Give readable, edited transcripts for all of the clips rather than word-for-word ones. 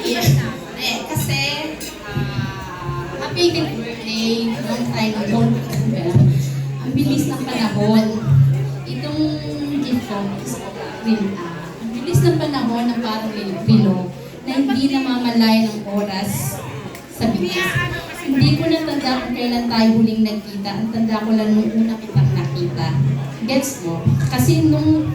Yes. Kasi, happy birthday, long time ago. Ang bilis ng panahon. Itong gift ko, ang bilis ng panahon na parang bilo na hindi namamalay ng oras sa bilis. Hindi ko natanda kung kailan tayo huling nagkita. Ang tanda ko lang nung una kitang nakita. Gets mo? Kasi nung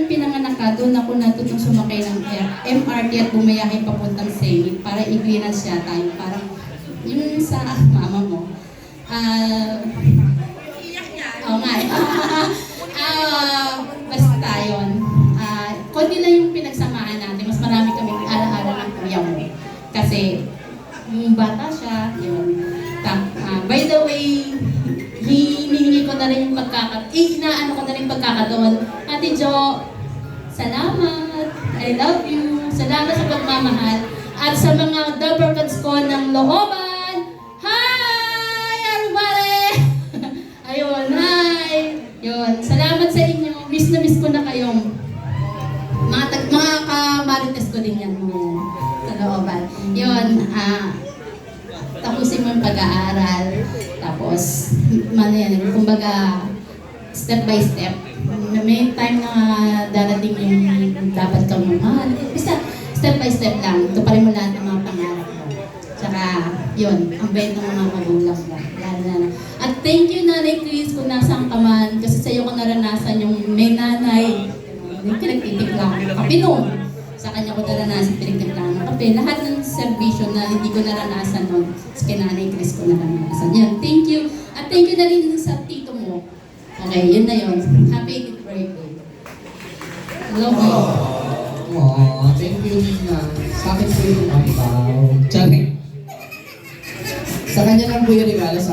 pinanganak ka, doon ako natutong sumakay ng MRT at bumayahe papuntang Senate para i-clearance siya tayo. Parang yung sa mama mo. Oo nga eh. Basta yun. Konti lang yung pinagsamahan natin. Mas marami kaming ala-ala ng kuya mo. Kasi yung bata siya, yun. By the way, hinihingi ko na rin yung inaano ko na rin pagkakataon. Ate Jo, salamat. I love you. Salamat sa pagmamahal. At sa mga double cards ko ng looban. Hi, everybody! Ayun, hi! Yun, salamat sa inyo. Miss na miss ko na kayong mga kamarites ko din yan sa looban. Yun, tapusin mo yung pag-aaral. Tapos, kumbaga, step by step. May time na darating yung dapat kang mamahal. Basta, step by step lang. Tuparin mo lahat ng mga pangarap mo. Tsaka, yun, ang bait ng mga magulang mo. At thank you, Nanay Chris, kung nasaan ka man. Kasi sa'yo ko naranasan yung may nanay. Pinagtitiklang kape noon. Sa kanya ko naranasan pinagtitiklang ng kape. Lahat ng servisyo na hindi ko naranasan noon, kay Nanay Chris ko naranasan. Yan, thank you. At thank you na rin sa tito mo. Okay, yun na yun. Happy birthday. Hello po. Thank you, Nina. Sa akin po yung ampaw. Tsaka, sa kanya lang po yung regalo sa